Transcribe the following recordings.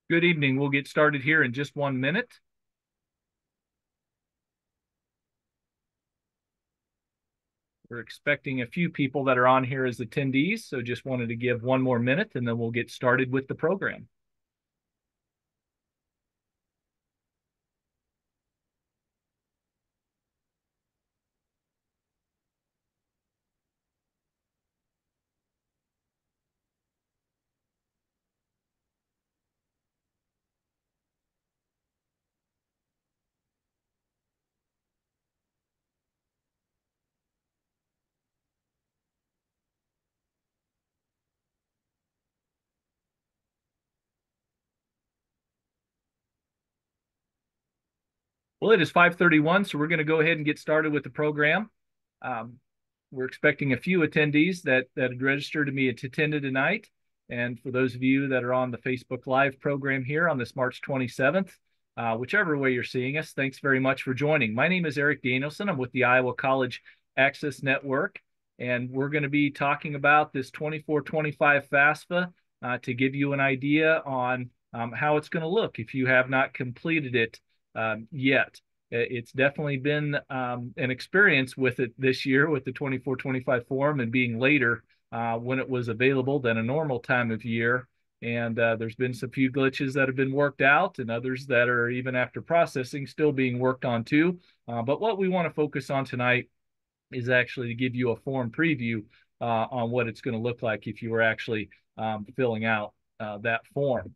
Good evening. We'll get started here in just 1 minute. We're expecting a few people that are on here as attendees, so just wanted to give one more minute and then we'll get started with the program. Well, it is 5:31, so we're going to go ahead and get started with the program. Um, we're expecting a few attendees that had registered to be attended tonight. And for those of you that are on the Facebook Live program here on this March 27th, whichever way you're seeing us, thanks very much for joining. My name is Eric Danielson. I'm with the Iowa College Access Network, and we're going to be talking about this 2425 FAFSA to give you an idea on how it's going to look if you have not completed it yet. It's definitely been an experience with it this year with the 2425 form and being later when it was available than a normal time of year. And there's been some few glitches that have been worked out and others that are even after processing still being worked on too. But what we want to focus on tonight is actually to give you a form preview on what it's going to look like if you were actually filling out that form.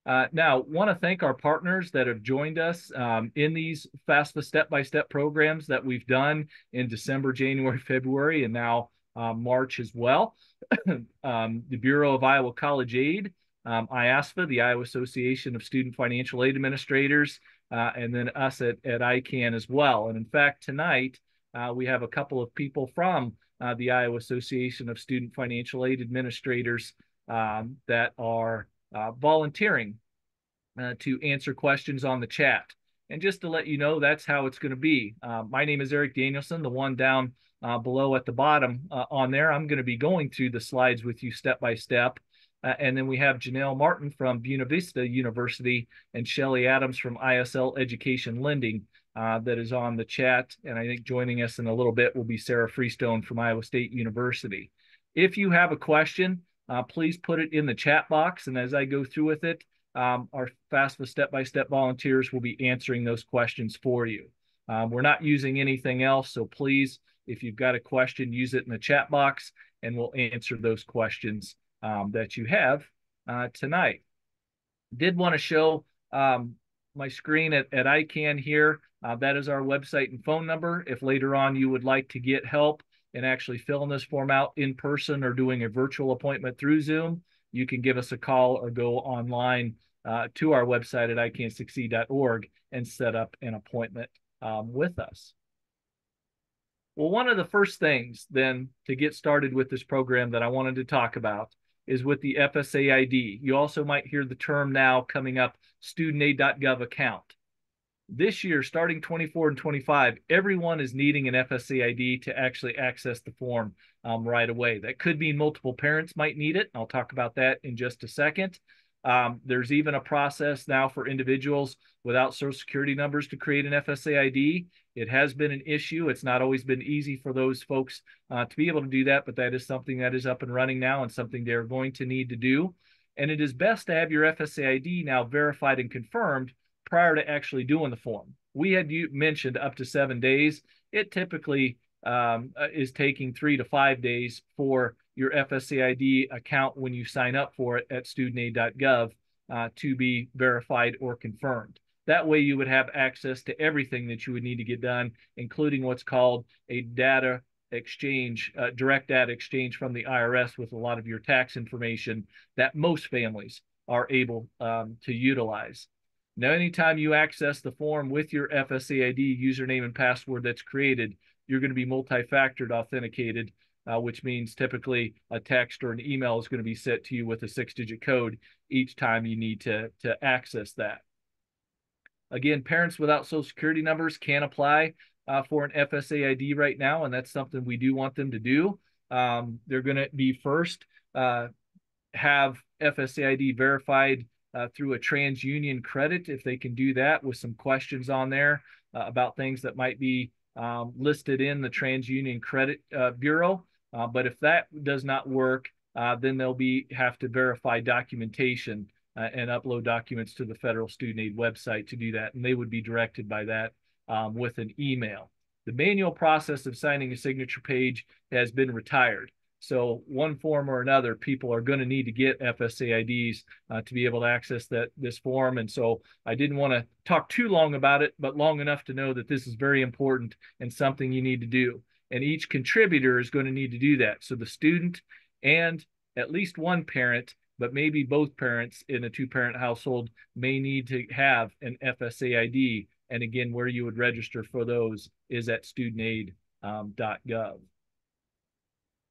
Now, want to thank our partners that have joined us in these FAFSA step-by-step programs that we've done in December, January, February, and now March as well. The Bureau of Iowa College Aid, IASFA, the Iowa Association of Student Financial Aid Administrators, and then us at ICAN as well. And in fact, tonight, we have a couple of people from the Iowa Association of Student Financial Aid Administrators that are volunteering to answer questions on the chat. And just to let you know, that's how it's going to be. My name is Eric Danielson, the one down below at the bottom on there. I'm going to be going through the slides with you step by step. And then we have Janelle Martin from Buena Vista University and Shelly Adams from ISL Education Lending that is on the chat. And I think joining us in a little bit will be Sarah Freestone from Iowa State University. If you have a question, please put it in the chat box. And as I go through with it, our FAFSA step-by-step volunteers will be answering those questions for you. We're not using anything else, so please, if you've got a question, use it in the chat box, and we'll answer those questions that you have tonight. Did want to show my screen at ICAN here. That is our website and phone number. If later on you would like to get help in actually filling this form out in person or doing a virtual appointment through Zoom, you can give us a call or go online to our website at icansucceed.org and set up an appointment with us. Well, one of the first things then to get started with this program that I wanted to talk about is with the FSA ID. You also might hear the term now coming up, studentaid.gov account. This year, starting 24 and 25, everyone is needing an FSA ID to actually access the form right away. That could mean multiple parents might need it. I'll talk about that in just a second. There's even a process now for individuals without Social Security numbers to create an FSA ID. It has been an issue. It's not always been easy for those folks to be able to do that, but that is something that is up and running now and something they're going to need to do. And it is best to have your FSA ID now verified and confirmed prior to actually doing the form. We had mentioned up to 7 days. It typically is taking 3 to 5 days for your FSA ID account when you sign up for it at studentaid.gov to be verified or confirmed. That way you would have access to everything that you would need to get done, including what's called a data exchange, direct data exchange from the IRS with a lot of your tax information that most families are able to utilize. Now, anytime you access the form with your FSA ID username and password that's created, you're going to be multi-factored authenticated, which means typically a text or an email is going to be sent to you with a 6-digit code each time you need to access that. Again, parents without Social Security numbers can apply for an FSA ID right now, and that's something we do want them to do. They're going to be first have FSA ID verified through a TransUnion credit, if they can do that with some questions on there about things that might be listed in the TransUnion Credit Bureau. But if that does not work, then they'll have to verify documentation and upload documents to the federal student aid website to do that. And they would be directed by that with an email. The manual process of signing a signature page has been retired. So one form or another, people are going to need to get FSA IDs to be able to access this form. And so I didn't want to talk too long about it, but long enough to know that this is very important and something you need to do. And each contributor is going to need to do that. So the student and at least one parent, but maybe both parents in a two-parent household may need to have an FSA ID. And again, where you would register for those is at studentaid.gov.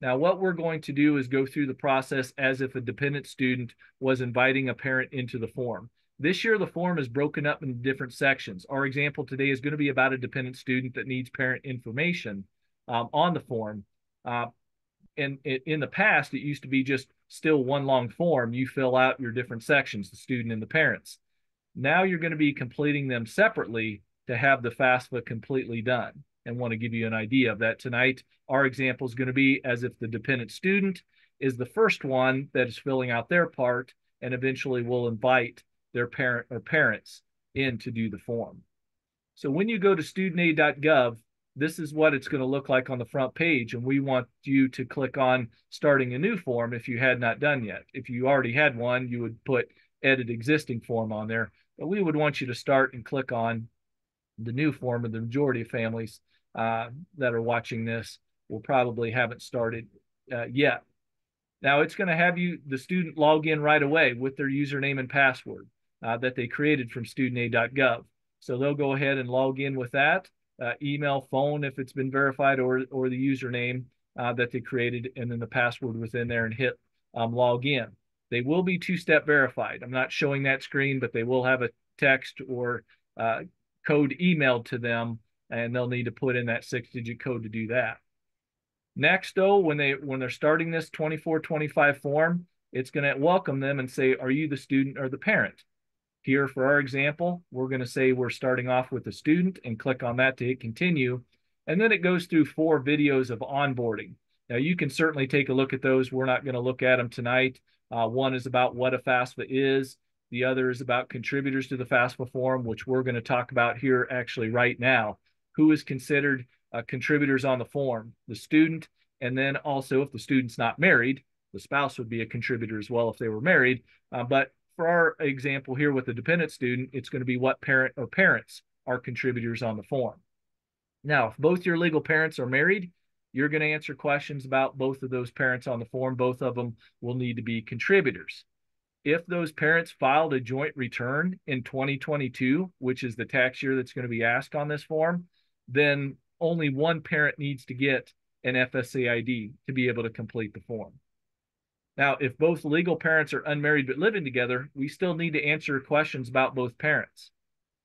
Now, what we're going to do is go through the process as if a dependent student was inviting a parent into the form. This year, the form is broken up into different sections. Our example today is going to be about a dependent student that needs parent information on the form. And in the past, it used to be just still one long form. You fill out your different sections, the student and the parents. Now you're going to be completing them separately to have the FAFSA completely done, and want to give you an idea of that tonight. Our example is going to be as if the dependent student is the first one that is filling out their part, and eventually will invite their parent or parents in to do the form. So when you go to studentaid.gov, this is what it's going to look like on the front page, and we want you to click on starting a new form if you had not done yet. If you already had one, you would put edit existing form on there, but we would want you to start and click on the new form. And the majority of families that are watching this will probably haven't started yet. Now it's going to have the student log in right away with their username and password that they created from studentaid.gov. So they'll go ahead and log in with that, email, phone if it's been verified, or the username that they created, and then the password within there, and hit log in. They will be two-step verified. I'm not showing that screen, but they will have a text or code emailed to them, and they'll need to put in that 6-digit code to do that. Next, though, when they're starting this 2425 form, it's going to welcome them and say, are you the student or the parent? Here, for our example, we're going to say we're starting off with the student and click on that to hit continue. And then it goes through 4 videos of onboarding. Now, you can certainly take a look at those. We're not going to look at them tonight. One is about what a FAFSA is. The other is about contributors to the FAFSA form, which we're going to talk about here actually right now. Who is considered contributors on the form? The student, and then also if the student's not married, the spouse would be a contributor as well if they were married. But for our example here with the dependent student, it's going to be what parent or parents are contributors on the form. Now, if both your legal parents are married, you're going to answer questions about both of those parents on the form. Both of them will need to be contributors. If those parents filed a joint return in 2022, which is the tax year that's going to be asked on this form, then only one parent needs to get an FSA ID to be able to complete the form. Now, if both legal parents are unmarried but living together, we still need to answer questions about both parents.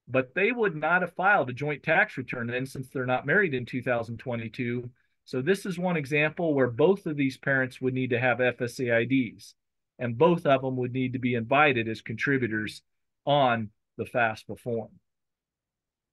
But they would not have filed a joint tax return then, since they're not married in 2022. So this is one example where both of these parents would need to have FSA IDs, and both of them would need to be invited as contributors on the FAFSA form.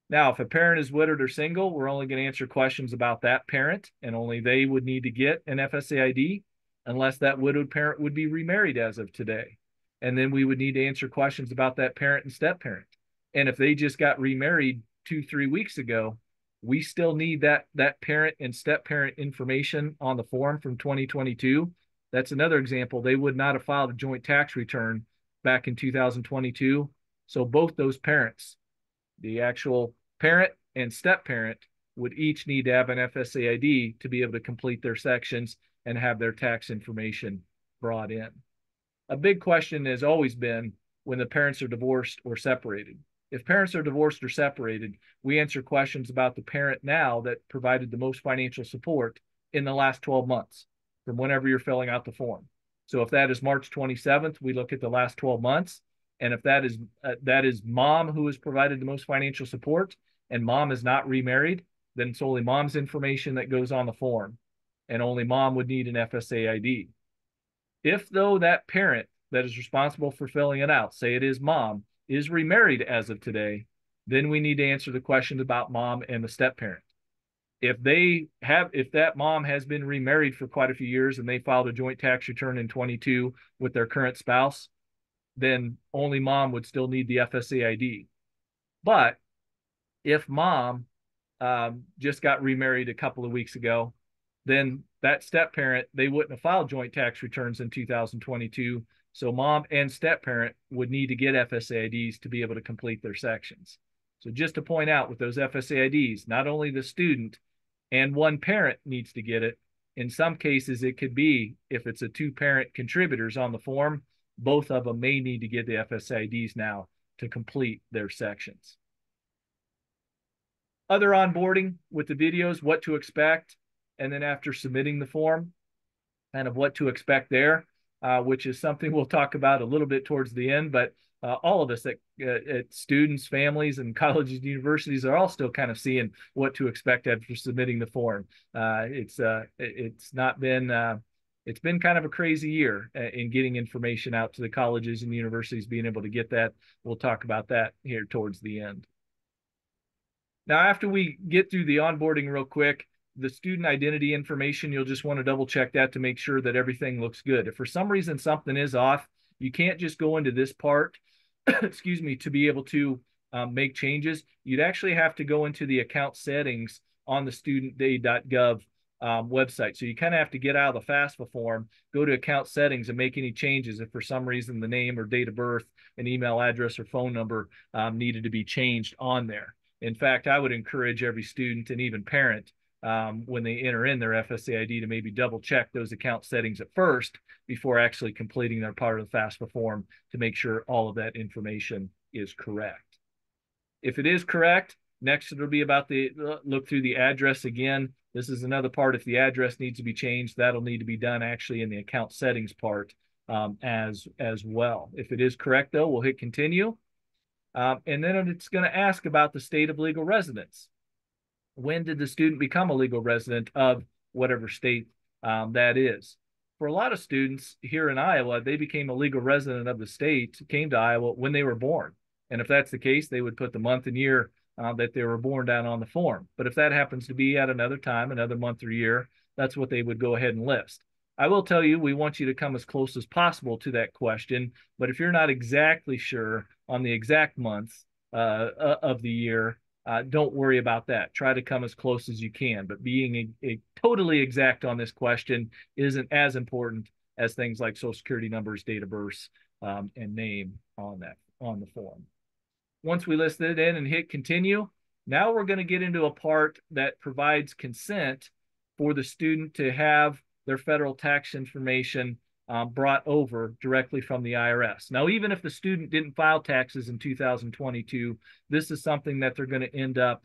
Now, if a parent is widowed or single, we're only going to answer questions about that parent, and only they would need to get an FSA ID, unless that widowed parent would be remarried as of today. And then we would need to answer questions about that parent and step-parent. And if they just got remarried 2-3 weeks ago, we still need that parent and step-parent information on the form from 2022. That's another example. They would not have filed a joint tax return back in 2022. So both those parents, the actual parent and step-parent, would each need to have an FSA ID to be able to complete their sections and have their tax information brought in. A big question has always been when the parents are divorced or separated. If parents are divorced or separated, we answer questions about the parent now that provided the most financial support in the last 12 months from whenever you're filling out the form. So if that is March 27th, we look at the last 12 months. And if that is mom who has provided the most financial support, and mom is not remarried, then it's only mom's information that goes on the form, and only mom would need an FSA ID. If, though, that parent that is responsible for filling it out, say it is mom, is remarried as of today, then we need to answer the questions about mom and the step parent. If that mom has been remarried for quite a few years and they filed a joint tax return in 22 with their current spouse, then only mom would still need the FSA ID. But if mom just got remarried a couple of weeks ago, then that step parent, they wouldn't have filed joint tax returns in 2022. So mom and step parent would need to get FSA IDs to be able to complete their sections. So just to point out, with those FSA IDs, not only the student and one parent needs to get it. In some cases, it could be, if it's a two-parent contributors on the form, both of them may need to get the FSA IDs now to complete their sections. Other onboarding with the videos, what to expect, and then after submitting the form, kind of what to expect there, which is something we'll talk about a little bit towards the end, but all of us at students, families, and colleges and universities are all still kind of seeing what to expect after submitting the form. It's been kind of a crazy year in getting information out to the colleges and universities, being able to get that. We'll talk about that here towards the end. Now, after we get through the onboarding real quick, the student identity information, you'll just want to double check that to make sure that everything looks good. If for some reason something is off, you can't just go into this part, excuse me, to be able to make changes. You'd actually have to go into the account settings on the studentday.gov website. So you kind of have to get out of the FAFSA form, go to account settings and make any changes if for some reason the name or date of birth, an email address or phone number needed to be changed on there. In fact, I would encourage every student and even parent when they enter in their FSA ID to maybe double check those account settings at first before actually completing their part of the FAFSA form to make sure all of that information is correct. If it is correct, next it'll be about the look through the address again. This is another part. If the address needs to be changed, that'll need to be done actually in the account settings part as well. If it is correct, though, we'll hit continue. And then it's going to ask about the state of legal residence. When did the student become a legal resident of whatever state that is? For a lot of students here in Iowa, they became a legal resident of the state, came to Iowa when they were born. And if that's the case, they would put the month and year that they were born down on the form. But if that happens to be at another time, another month or year, that's what they would go ahead and list. I will tell you, we want you to come as close as possible to that question. But if you're not exactly sure on the exact month of the year, don't worry about that. Try to come as close as you can. But being totally exact on this question isn't as important as things like social security numbers, date of birth, and name on the form. Once we list it in and hit continue, now we're going to get into a part that provides consent for the student to have their federal tax information brought over directly from the IRS. Now, even if the student didn't file taxes in 2022, this is something that they're going to end up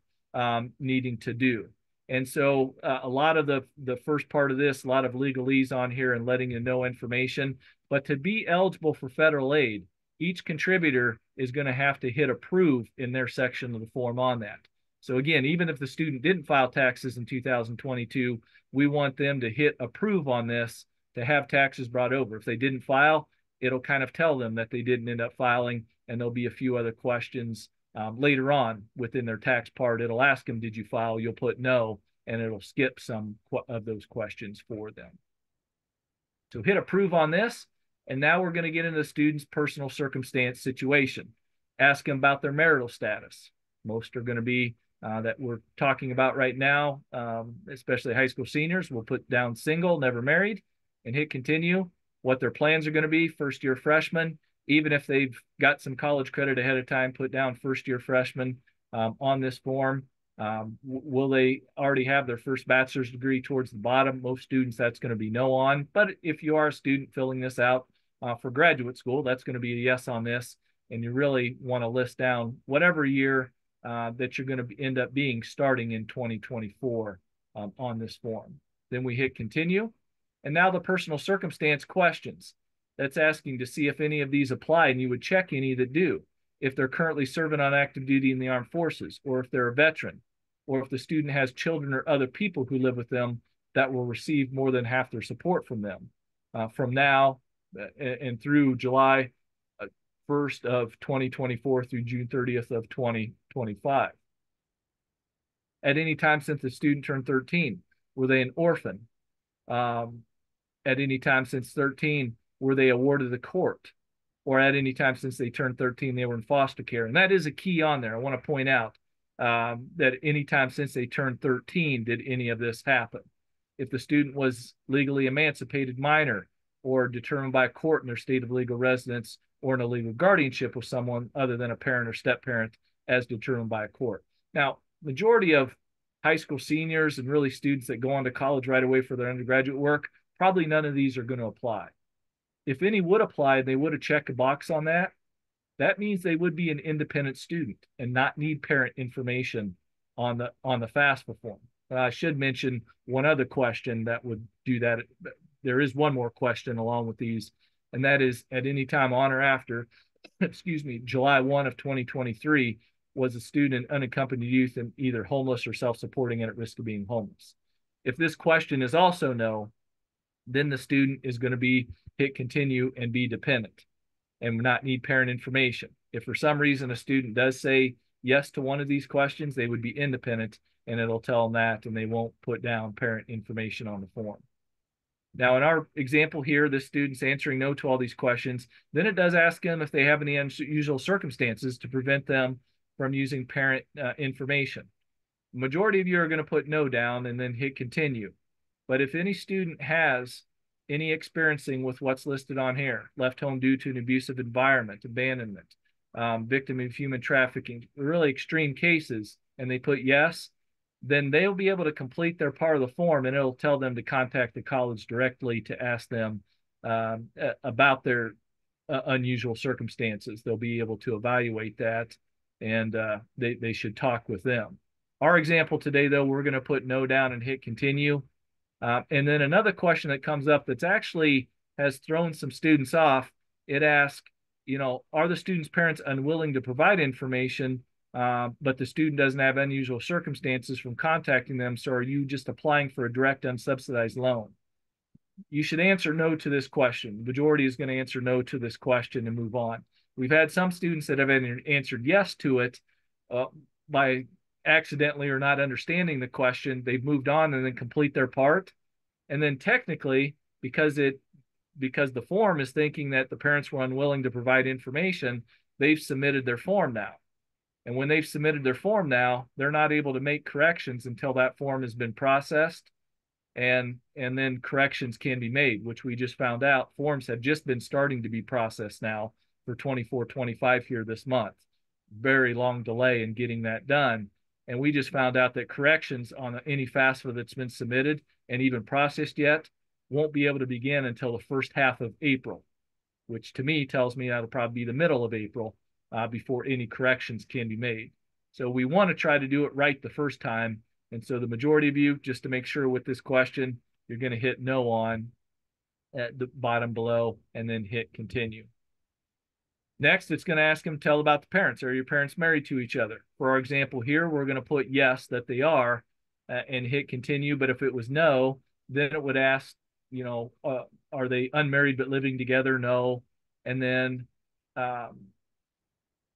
needing to do. And so a lot of the first part of this, a lot of legalese on here and letting you know information. But to be eligible for federal aid, each contributor is going to have to hit approve in their section of the form on that. So again, even if the student didn't file taxes in 2022, we want them to hit approve on this to have taxes brought over. If they didn't file, it'll kind of tell them that they didn't end up filing, and there'll be a few other questions later on within their tax part. It'll ask them, did you file? You'll put no, and it'll skip some of those questions for them. So hit approve on this, and now we're going to get into the student's personal circumstance situation. Ask them about their marital status. Most are going to be that we're talking about right now, especially high school seniors. We'll put down single, never married, and hit continue. What their plans are going to be, first year freshman. Even if they've got some college credit ahead of time, put down first year freshman on this form. Will they already have their first bachelor's degree towards the bottom? Most students, that's going to be no on. But if you are a student filling this out for graduate school, that's going to be a yes on this. And you really want to list down whatever year that you're going to end up being starting in 2024 on this form. Then we hit continue. And now the personal circumstance questions. That's asking to see if any of these apply, and you would check any that do. If they're currently serving on active duty in the armed forces, or if they're a veteran, or if the student has children or other people who live with them that will receive more than half their support from them. From now and through July 1st of 2024 through June 30th of 2025. At any time since the student turned 13, were they an orphan? At any time since 13, were they awarded a court? Or at any time since they turned 13, they were in foster care. And that is a key on there. I want to point out that any time since they turned 13, did any of this happen? If the student was legally emancipated minor or determined by a court in their state of legal residence or in a legal guardianship with someone other than a parent or step parent as determined by a court. Now, majority of high school seniors and really students that go on to college right away for their undergraduate work, probably none of these are going to apply. If any would apply, they would have checked a box on that. That means they would be an independent student and not need parent information on the FAFSA form. I should mention one other question that would do that. There is one more question along with these, and that is at any time on or after, excuse me, July 1 of 2023, was a student unaccompanied youth and either homeless or self-supporting and at risk of being homeless. If this question is also no, then the student is going to be hit continue and be dependent and not need parent information. If for some reason a student does say yes to one of these questions, they would be independent and it'll tell them that, and they won't put down parent information on the form. Now, in our example here, the student's answering no to all these questions. Then it does ask them if they have any unusual circumstances to prevent them from using parent information. The majority of you are going to put no down and then hit continue. But if any student has any experiencing with what's listed on here, left home due to an abusive environment, abandonment, victim of human trafficking, really extreme cases, and they put yes, then they'll be able to complete their part of the form, and it'll tell them to contact the college directly to ask them about their unusual circumstances. They'll be able to evaluate that, and they should talk with them. Our example today, though, we're going to put no down and hit continue. And then another question that comes up that's actually has thrown some students off. It asks, are the student's parents unwilling to provide information, but the student doesn't have unusual circumstances from contacting them, so are you just applying for a direct unsubsidized loan? You should answer no to this question. The majority is going to answer no to this question and move on. We've had some students that have answered yes to it by accidentally or not understanding the question. They've moved on and then complete their part. And then technically, because the form is thinking that the parents were unwilling to provide information, they've submitted their form now. And when they've submitted their form now, they're not able to make corrections until that form has been processed, and then corrections can be made, which we just found out forms have just been starting to be processed now for 24-25 here this month. Very long delay in getting that done. And we just found out that corrections on any FAFSA that's been submitted and even processed yet won't be able to begin until the first half of April, which to me tells me that'll probably be the middle of April before any corrections can be made. So we want to try to do it right the first time. And so the majority of you, just to make sure with this question, you're going to hit no on at the bottom below and then hit continue. Next, it's going to ask them to tell about the parents. Are your parents married to each other? For our example here, we're going to put yes, that they are, and hit continue. But if it was no, then it would ask, are they unmarried but living together? No. And then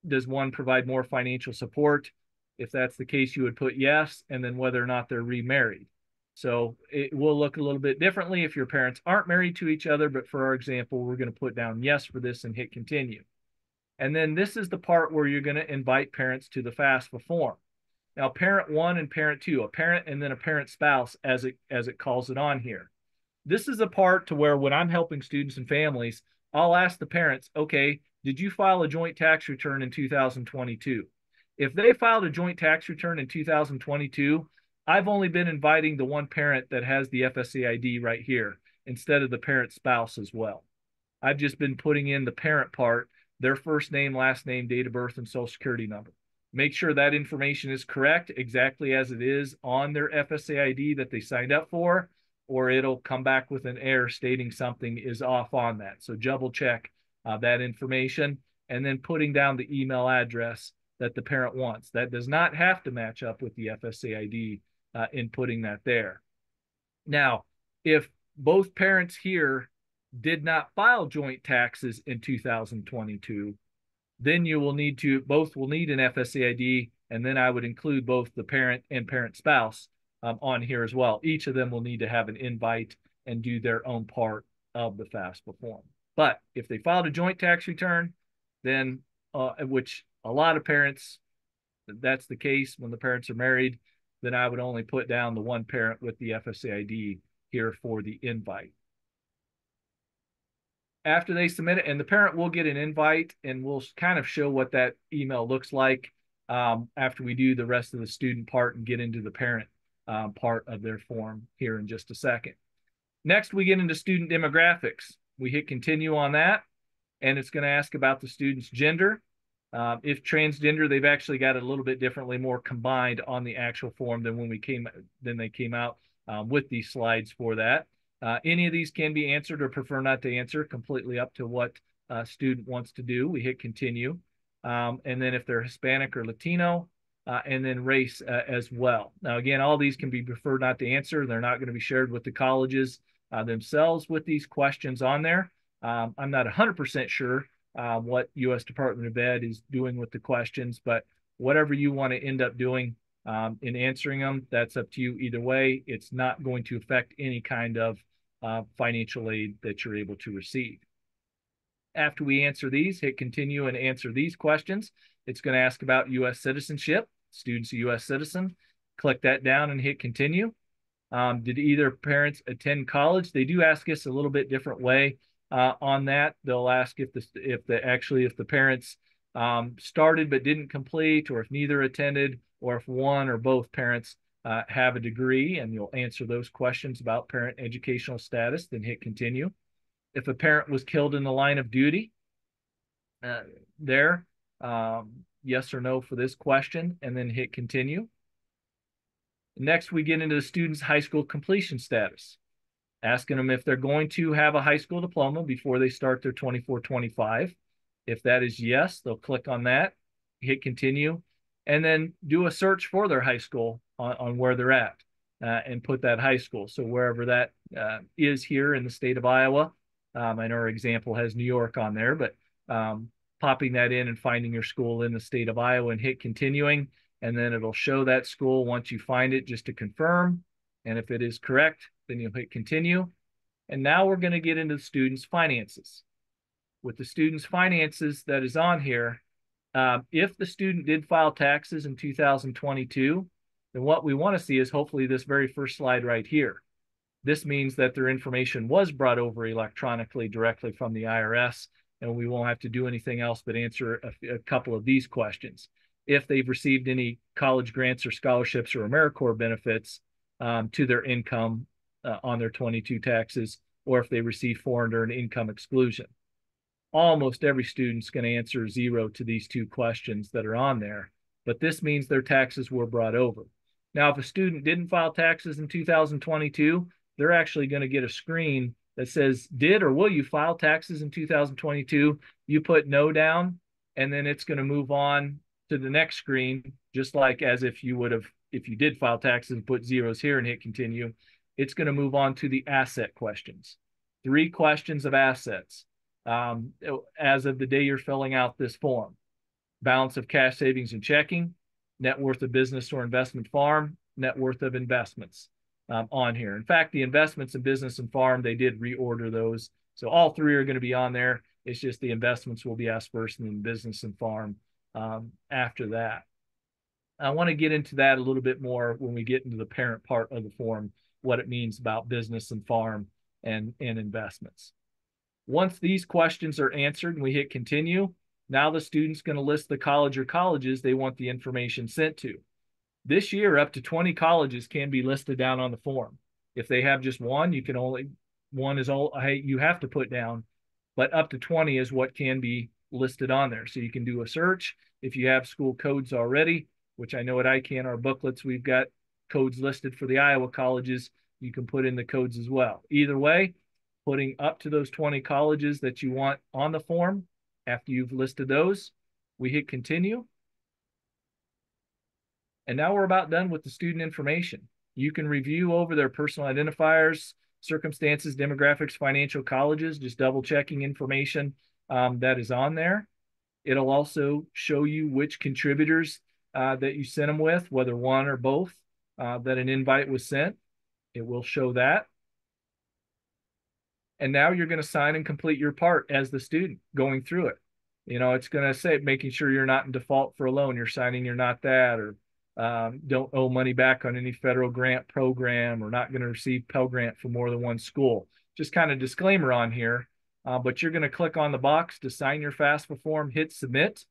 does one provide more financial support? If that's the case, you would put yes, and then whether or not they're remarried. So it will look a little bit differently if your parents aren't married to each other, but for our example, we're going to put down yes for this and hit continue. And then this is the part where you're going to invite parents to the FAFSA form. Now, parent one and parent two, a parent and then a parent spouse, as it calls it on here. This is a part to where when I'm helping students and families, I'll ask the parents, okay, did you file a joint tax return in 2022? If they filed a joint tax return in 2022, I've only been inviting the one parent that has the FSA ID right here instead of the parent spouse as well. I've just been putting in the parent part, their first name, last name, date of birth, and social security number. Make sure that information is correct exactly as it is on their FSA ID that they signed up for, or it'll come back with an error stating something is off on that. So double check that information, and then putting down the email address that the parent wants. That does not have to match up with the FSA ID in putting that there. Now, if both parents here did not file joint taxes in 2022, then you will need to, both will need an FSA ID, and then I would include both the parent and parent spouse on here as well. Each of them will need to have an invite and do their own part of the FAFSA form. But if they filed a joint tax return, then, which a lot of parents, that's the case when the parents are married, then I would only put down the one parent with the FSA ID here for the invite. After they submit it, and the parent will get an invite, and we'll kind of show what that email looks like after we do the rest of the student part and get into the parent part of their form here in just a second. Next, we get into student demographics. We hit continue on that, and it's going to ask about the student's gender. If transgender, they've actually got it a little bit differently, more combined on the actual form than when they came out with these slides for that. Any of these can be answered or prefer not to answer, completely up to what student wants to do. We hit continue. And then if they're Hispanic or Latino, and then race as well. Now, again, all these can be preferred not to answer. They're not going to be shared with the colleges themselves with these questions on there. I'm not 100% sure what U.S. Department of Ed is doing with the questions, but whatever you want to end up doing in answering them, that's up to you either way. It's not going to affect any kind of financial aid that you're able to receive. After we answer these, hit continue and answer these questions. It's going to ask about U.S. citizenship. Student's a U.S. citizen. Click that down and hit continue. Did either parents attend college? They do ask us a little bit different way on that. They'll ask if the parents started but didn't complete, or if neither attended, or if one or both parents have a degree, and you'll answer those questions about parent educational status, then hit continue. If a parent was killed in the line of duty, yes or no for this question, and then hit continue. Next, we get into the student's high school completion status, asking them if they're going to have a high school diploma before they start their 24-25. If that is yes, they'll click on that, hit continue, and then do a search for their high school on where they're at and put that high school. So wherever that is here in the state of Iowa, I know our example has New York on there, but popping that in and finding your school in the state of Iowa and hit continuing, and then it'll show that school once you find it just to confirm. And if it is correct, then you'll hit continue. And now we're going to get into the student's finances. With the student's finances that is on here, if the student did file taxes in 2022, then what we want to see is hopefully this very first slide right here. This means that their information was brought over electronically directly from the IRS, and we won't have to do anything else but answer a couple of these questions. If they've received any college grants or scholarships or AmeriCorps benefits to their income on their 22 taxes, or if they receive foreign earned income exclusion. Almost every student's going to answer 0 to these two questions that are on there, but this means their taxes were brought over. Now, if a student didn't file taxes in 2022, they're actually going to get a screen that says, did or will you file taxes in 2022? You put no down, and then it's going to move on to the next screen, just like as if you would have, if you did file taxes and put zeros here and hit continue. It's going to move on to the asset questions. 3 questions of assets as of the day you're filling out this form. Balance of cash savings and checking, net worth of business or investment farm, net worth of investments on here. In fact, the investments in business and farm, they did reorder those. So all 3 are going to be on there. It's just the investments will be asked first, and then business and farm after that. I want to get into that a little bit more when we get into the parent part of the form, what it means about business and farm and investments. Once these questions are answered and we hit continue, now the student's going to list the college or colleges they want the information sent to. This year, up to 20 colleges can be listed down on the form. If they have just one, one is all you have to put down, but up to 20 is what can be listed on there. So you can do a search. If you have school codes already, which I know at ICAN, our booklets, we've got codes listed for the Iowa colleges, you can put in the codes as well. Either way, putting up to those 20 colleges that you want on the form, after you've listed those, we hit continue. And now we're about done with the student information. You can review over their personal identifiers, circumstances, demographics, financial, colleges, just double checking information that is on there. It'll also show you which contributors that you sent them with, whether one or both, that an invite was sent. It will show that. And now you're going to sign and complete your part as the student going through it. You know, it's going to say making sure you're not in default for a loan. You're signing you're not that, or don't owe money back on any federal grant program, or not going to receive Pell Grant for more than one school. Just kind of disclaimer on here. But you're going to click on the box to sign your FAFSA form, hit submit.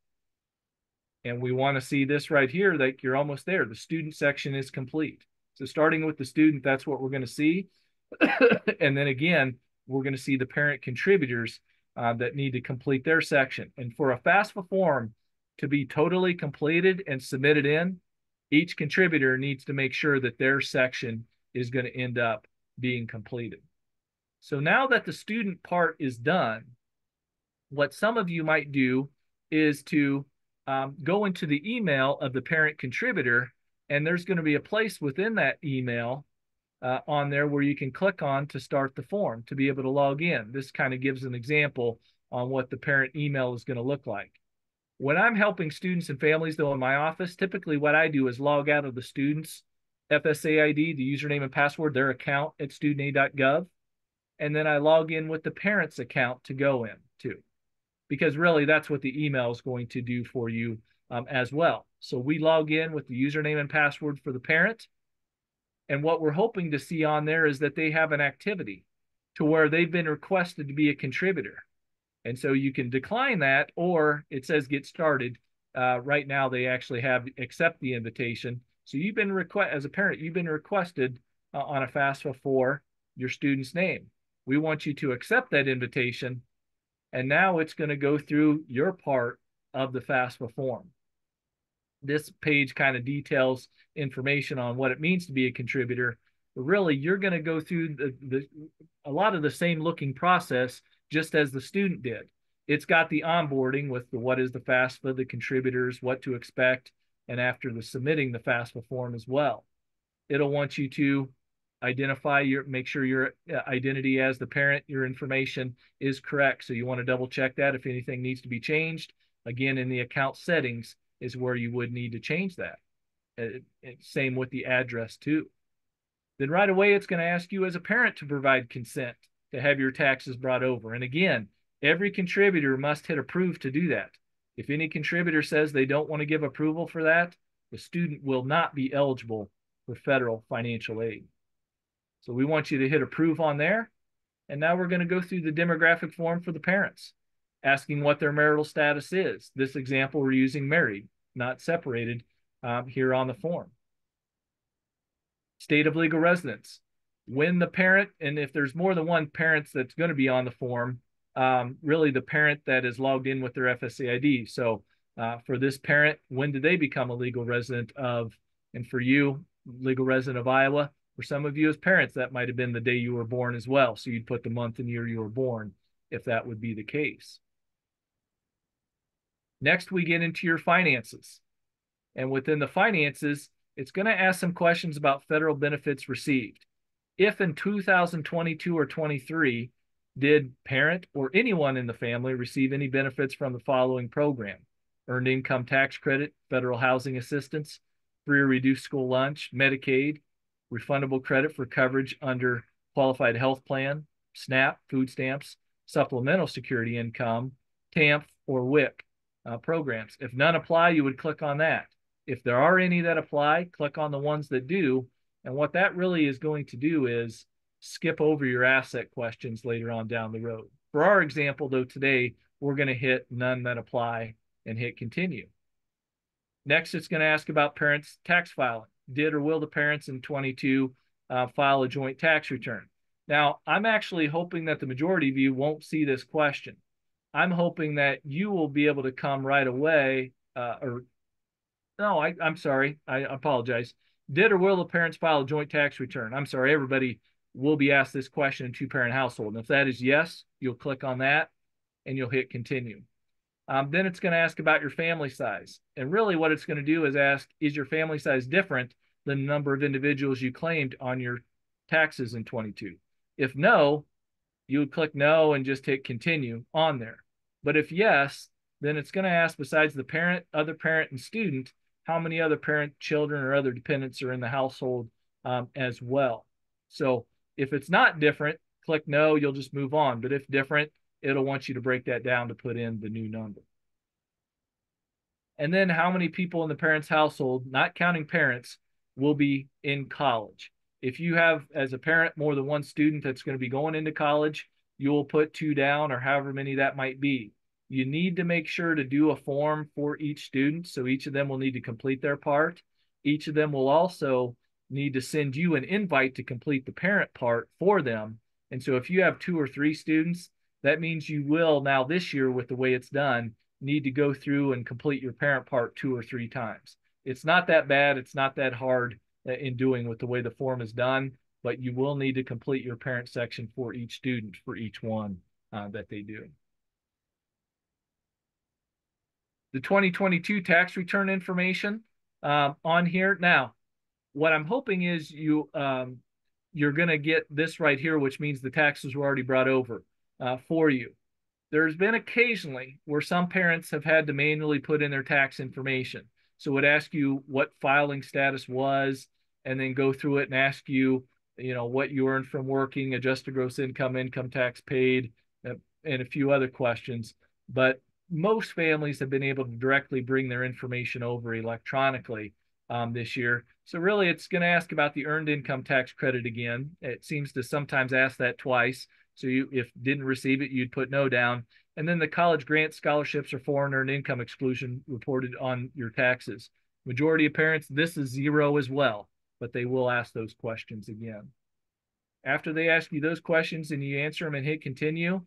And we want to see this right here that you're almost there. The student section is complete. So starting with the student, that's what we're going to see. And then again, we're going to see the parent contributors that need to complete their section. And for a FAFSA form to be totally completed and submitted in, each contributor needs to make sure that their section is going to end up being completed. So now that the student part is done, what some of you might do is to go into the email of the parent contributor, and there's going to be a place within that email on there where you can click on to start the form to be able to log in. This kind of gives an example on what the parent email is going to look like. When I'm helping students and families, though, in my office, typically what I do is log out of the student's FSA ID, the username and password, their account at studentaid.gov, and then I log in with the parent's account to go in too, because really that's what the email is going to do for you as well. So we log in with the username and password for the parent, and what we're hoping to see on there is that they have an activity to where they've been requested to be a contributor. And so you can decline that, or it says get started. Right now, they actually have accept the invitation. So you've been as a parent, you've been requested on a FAFSA for your student's name. We want you to accept that invitation, and now it's going to go through your part of the FAFSA form. This page kind of details information on what it means to be a contributor, but really you're going to go through a lot of the same looking process just as the student did. It's got the onboarding with the what is the FAFSA, the contributors, what to expect, and after the submitting the FAFSA form as well. It'll want you to identify make sure your identity as the parent, your information is correct. So you want to double check that if anything needs to be changed. Again, in the account settings is where you would need to change that. Same with the address too. Then right away, it's going to ask you as a parent to provide consent to have your taxes brought over. And again, every contributor must hit approve to do that. If any contributor says they don't want to give approval for that, the student will not be eligible for federal financial aid. So we want you to hit approve on there. And now we're going to go through the demographic form for the parents, asking what their marital status is. This example, we're using married, not separated here on the form. State of legal residence. When the parent, and if there's more than one parent that's going to be on the form, really the parent that is logged in with their FSA ID. So for this parent, when did they become a legal resident of, and for you, legal resident of Iowa? For some of you as parents, that might have been the day you were born as well. So you'd put the month and year you were born, if that would be the case. Next, we get into your finances. And within the finances, it's going to ask some questions about federal benefits received. If in 2022 or 23, did parent or anyone in the family receive any benefits from the following program? Earned income tax credit, federal housing assistance, free or reduced school lunch, Medicaid, refundable credit for coverage under qualified health plan, SNAP, food stamps, supplemental security income, TAMF, or WIC programs. If none apply, you would click on that. If there are any that apply, click on the ones that do. And what that really is going to do is skip over your asset questions later on down the road. For our example, though, today, we're going to hit none that apply and hit continue. Next, it's going to ask about parents' tax filing. Did or will the parents in 22 file a joint tax return? Now, I'm actually hoping that the majority of you won't see this question. I'm hoping that you will be able to come right away, I'm sorry, I apologize. Did or will the parents file a joint tax return? I'm sorry, everybody will be asked this question in a two-parent household. And if that is yes, you'll click on that and you'll hit continue. Then it's going to ask about your family size. And really what it's going to do is ask, is your family size different than the number of individuals you claimed on your taxes in 22? If no, you would click no and just hit continue on there. But if yes, then it's going to ask, besides the parent, other parent, and student, how many other parent, children, or other dependents are in the household as well. So if it's not different, click no, you'll just move on. But if different, it'll want you to break that down to put in the new number. And then how many people in the parent's household, not counting parents, will be in college. If you have, as a parent, more than one student that's going to be going into college, you will put 2 down, or however many that might be. You need to make sure to do a form for each student. So each of them will need to complete their part. Each of them will also need to send you an invite to complete the parent part for them. And so if you have 2 or 3 students, that means you will now this year, with the way it's done, need to go through and complete your parent part 2 or 3 times. It's not that bad. It's not that hard in doing with the way the form is done, but you will need to complete your parent section for each student for each one that they do. The 2022 tax return information on here. Now, what I'm hoping is you're going to get this right here, which means the taxes were already brought over for you. There's been occasionally where some parents have had to manually put in their tax information. So it would ask you what filing status was, and then go through it and ask you, what you earned from working, adjusted gross income, income tax paid, and a few other questions. But most families have been able to directly bring their information over electronically this year. So really, it's going to ask about the earned income tax credit again. It seems to sometimes ask that twice. So if didn't receive it, you'd put no down. And then the college grant, scholarships, or foreign earned income exclusion reported on your taxes. Majority of parents, this is 0 as well, but they will ask those questions again. After they ask you those questions and you answer them and hit continue,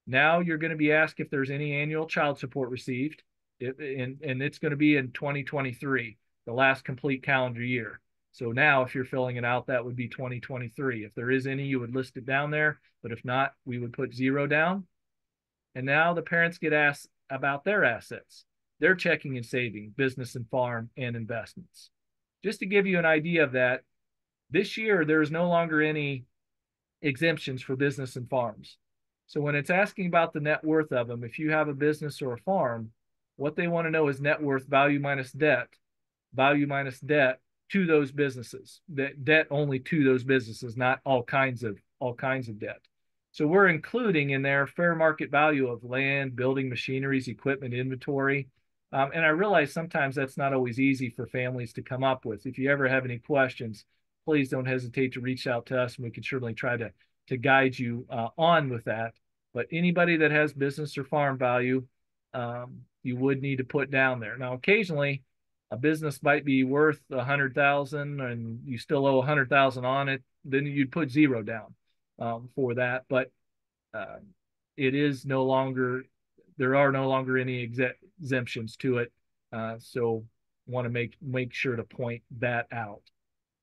now you're going to be asked if there's any annual child support received, and it's going to be in 2023, the last complete calendar year. So now if you're filling it out, that would be 2023. If there is any, you would list it down there, but if not, we would put 0 down. And now the parents get asked about their assets, their checking and saving, business and farm, and investments. Just to give you an idea of that, this year there's no longer any exemptions for business and farms. So when it's asking about the net worth of them, if you have a business or a farm, what they want to know is net worth, value minus debt to those businesses. Debt only to those businesses, not all kinds of debt. So we're including in there fair market value of land, building, machineries, equipment, inventory. And I realize sometimes that's not always easy for families to come up with. If you ever have any questions, please don't hesitate to reach out to us, and we can certainly try to guide you on with that. But anybody that has business or farm value, you would need to put down there. Now, occasionally, a business might be worth $100,000 and you still owe $100,000 on it, then you'd put 0 down for that. But it is no longer, there are no longer any exemptions to it. So want to make sure to point that out.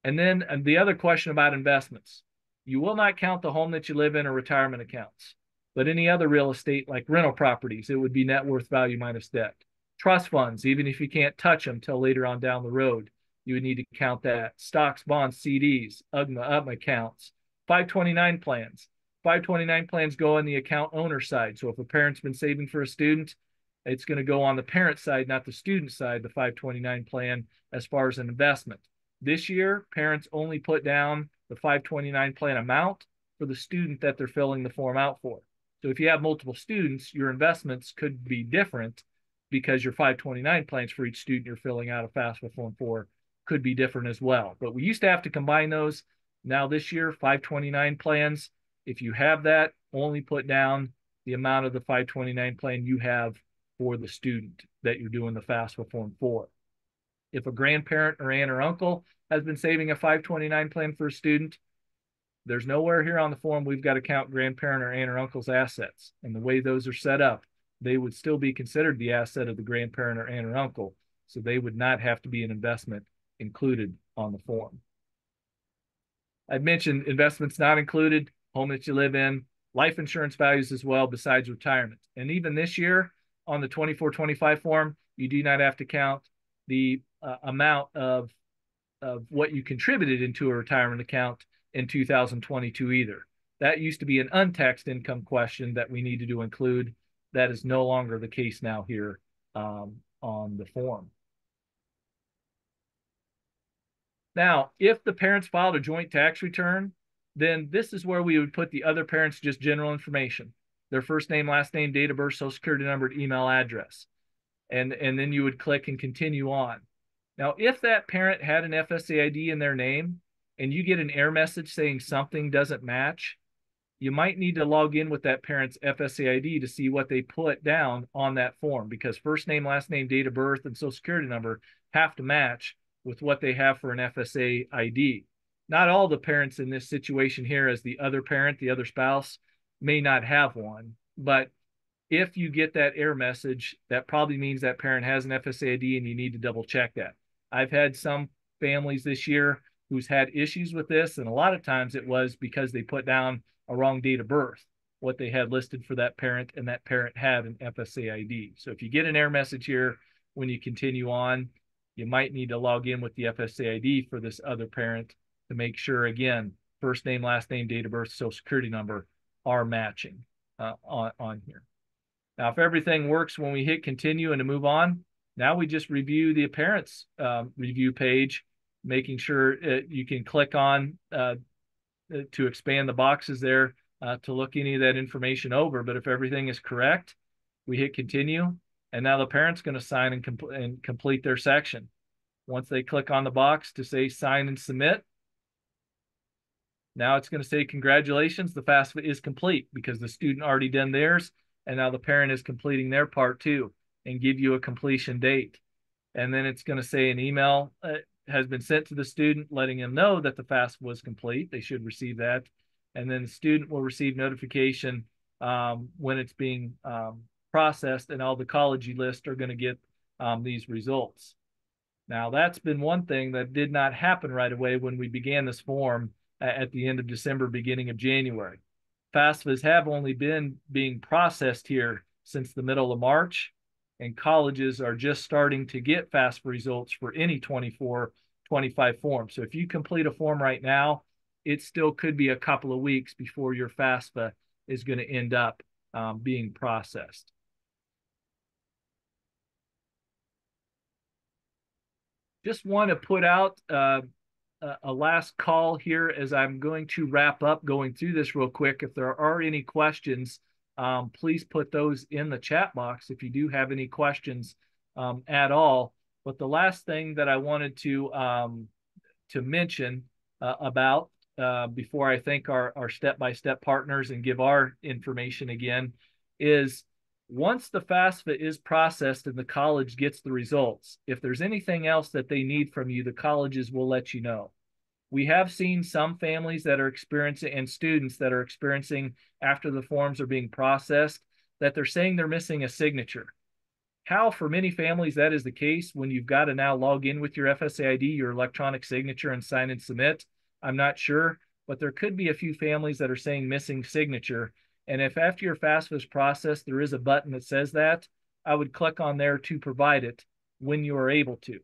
And then the other question about investments. You will not count the home that you live in or retirement accounts, but any other real estate like rental properties, it would be net worth value minus debt. Trust funds, even if you can't touch them till later on down the road, you would need to count that. Stocks, bonds, CDs, UGMA accounts, 529 plans. 529 plans go on the account owner side. So if a parent's been saving for a student, it's going to go on the parent side, not the student side, the 529 plan as far as an investment. This year, parents only put down the 529 plan amount for the student that they're filling the form out for. So if you have multiple students, your investments could be different because your 529 plans for each student you're filling out a FAFSA form for could be different as well. But we used to have to combine those. Now this year, 529 plans, if you have that, only put down the amount of the 529 plan you have for the student that you're doing the FAFSA form for. If a grandparent or aunt or uncle has been saving a 529 plan for a student, there's nowhere here on the form we've got to count grandparent or aunt or uncle's assets. And the way those are set up, they would still be considered the asset of the grandparent or aunt or uncle. So they would not have to be an investment included on the form. I've mentioned investments not included, home that you live in, life insurance values as well besides retirement. And even this year on the 2425 form, you do not have to count the amount of what you contributed into a retirement account in 2022 either. That used to be an untaxed income question that we needed to include. That is no longer the case now here on the form. Now, if the parents filed a joint tax return, then this is where we would put the other parents' just general information, their first name, last name, date of birth, social security number, email address. And then you would click and continue on. Now, if that parent had an FSA ID in their name and you get an error message saying something doesn't match, you might need to log in with that parent's FSA ID to see what they put down on that form, because first name, last name, date of birth, and social security number have to match with what they have for an FSA ID. Not all the parents in this situation here, as the other parent, the other spouse, may not have one, but if you get that error message, that probably means that parent has an FSA ID and you need to double check that. I've had some families this year who's had issues with this, and a lot of times it was because they put down a wrong date of birth, what they had listed for that parent, and that parent had an FSA ID. So if you get an error message here when you continue on, you might need to log in with the FSA ID for this other parent to make sure, again, first name, last name, date of birth, social security number are matching on here. Now, if everything works when we hit continue and to move on, now we just review the parents review page, making sure you can click on to expand the boxes there to look any of that information over. But if everything is correct, we hit continue, and now the parent's going to sign and complete their section. Once they click on the box to say sign and submit, now it's going to say congratulations, the FAFSA is complete, because the student already done theirs, and now the parent is completing their part too, and give you a completion date. And then it's going to say an email has been sent to the student letting them know that the FAFSA was complete. They should receive that. And then the student will receive notification when it's being processed, and all the college lists are going to get these results. Now, that's been one thing that did not happen right away when we began this form at the end of December, beginning of January. FAFSAs have only been being processed here since the middle of March, and colleges are just starting to get FAFSA results for any 24-25 form. So if you complete a form right now, it still could be a couple of weeks before your FAFSA is going to end up being processed. Just want to put out a last call here as I'm going to wrap up going through this real quick. If there are any questions, please put those in the chat box if you do have any questions at all. But the last thing that I wanted to mention about before I thank our step-by-step partners and give our information again is, once the FAFSA is processed and the college gets the results, if there's anything else that they need from you, the colleges will let you know. We have seen some families that are experiencing, and students that are experiencing after the forms are being processed, that they're saying they're missing a signature. How for many families that is the case when you've got to now log in with your FSA ID, your electronic signature, and sign and submit, I'm not sure, but there could be a few families that are saying missing signature. And if after your FAFSA is processed, there is a button that says that, I would click on there to provide it when you are able to.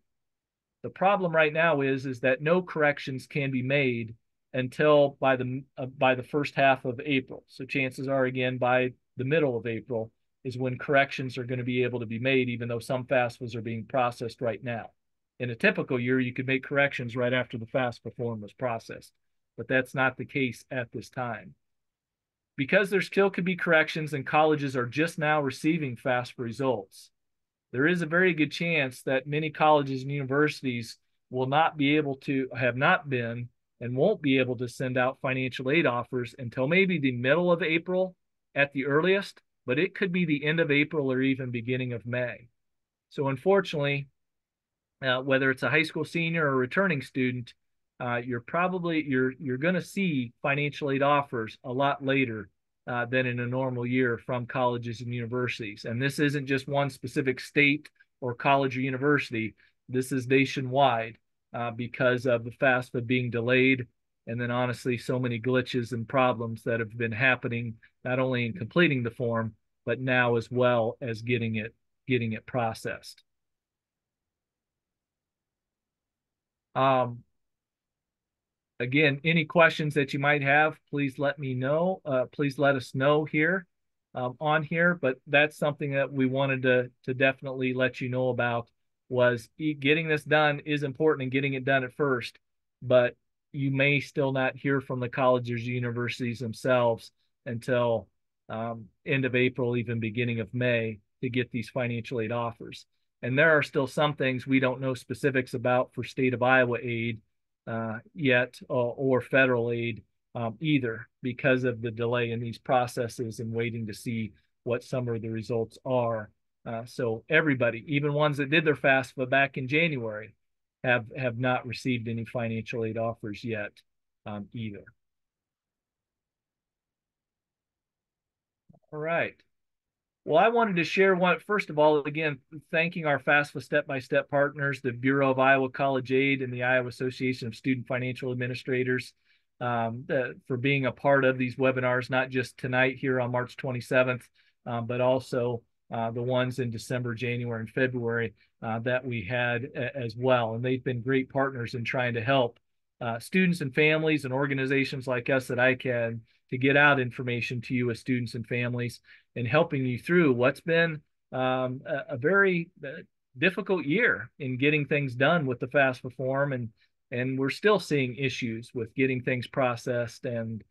The problem right now is that no corrections can be made until by the first half of April. So chances are, again, by the middle of April is when corrections are going to be able to be made, even though some FAFSAs are being processed right now. In a typical year, you could make corrections right after the FAFSA form was processed, but that's not the case at this time. Because there still could be corrections and colleges are just now receiving FAFSA results, there is a very good chance that many colleges and universities will not be able to, have not been, and won't be able to send out financial aid offers until maybe the middle of April at the earliest, but it could be the end of April or even beginning of May. So unfortunately, whether it's a high school senior or returning student, you're going to see financial aid offers a lot later than in a normal year from colleges and universities. And this isn't just one specific state or college or university. This is nationwide because of the FAFSA being delayed, and then honestly so many glitches and problems that have been happening not only in completing the form, but now as well as getting it processed. Again, any questions that you might have, please let me know. Please let us know here on here. But that's something that we wanted to definitely let you know about was getting this done is important and getting it done at first. But you may still not hear from the colleges or universities themselves until end of April, even beginning of May to get these financial aid offers. And there are still some things we don't know specifics about for state of Iowa aid yet, or federal aid either, because of the delay in these processes and waiting to see what some of the results are. So everybody, even ones that did their FAFSA back in January, have not received any financial aid offers yet either. All right. Well, I wanted to share one, first of all, again, thanking our FAFSA step-by-step partners, the Bureau of Iowa College Aid and the Iowa Association of Student Financial Administrators, for being a part of these webinars, not just tonight here on March 27th, but also the ones in December, January, and February that we had as well. And they've been great partners in trying to help students and families and organizations like us at ICAN to get out information to you as students and families and helping you through what's been a very difficult year in getting things done with the FAFSA form, and we're still seeing issues with getting things processed and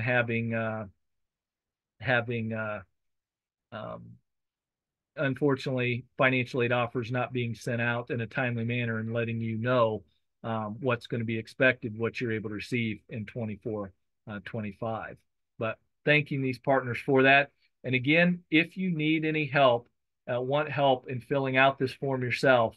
having um, unfortunately financial aid offers not being sent out in a timely manner and letting you know what's going to be expected, what you're able to receive in 24-25. But thanking these partners for that. And again, if you need any help, want help in filling out this form yourself,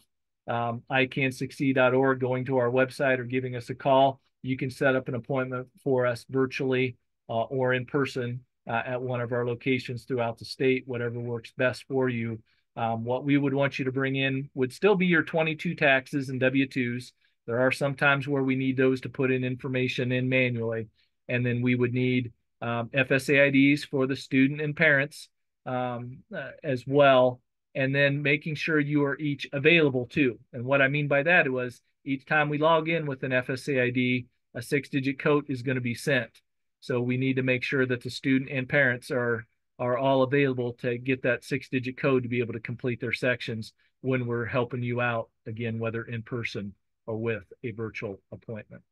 icansucceed.org, going to our website or giving us a call, you can set up an appointment for us virtually or in person at one of our locations throughout the state, whatever works best for you. What we would want you to bring in would still be your 22 taxes and W-2s. There are some times where we need those to put in information in manually. And then we would need FSA IDs for the student and parents as well. And then making sure you are each available too. And what I mean by that was each time we log in with an FSA ID, a 6-digit code is going to be sent. So we need to make sure that the student and parents are all available to get that 6-digit code to be able to complete their sections when we're helping you out, again, whether in person or with a virtual appointment.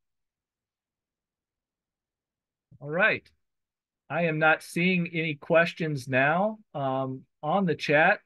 All right. I am not seeing any questions now on the chat.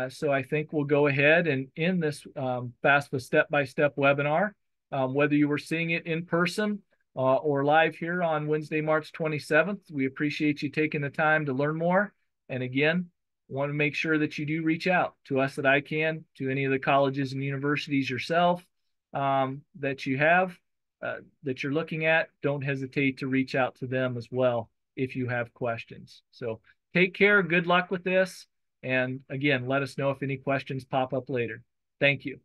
So I think we'll go ahead and end this FAFSA step-by-step webinar, whether you were seeing it in person or live here on Wednesday, March 27th. We appreciate you taking the time to learn more. And again, want to make sure that you do reach out to us at ICAN, to any of the colleges and universities yourself that you have, that you're looking at. Don't hesitate to reach out to them as well if you have questions. So take care. Good luck with this. And again, let us know if any questions pop up later. Thank you.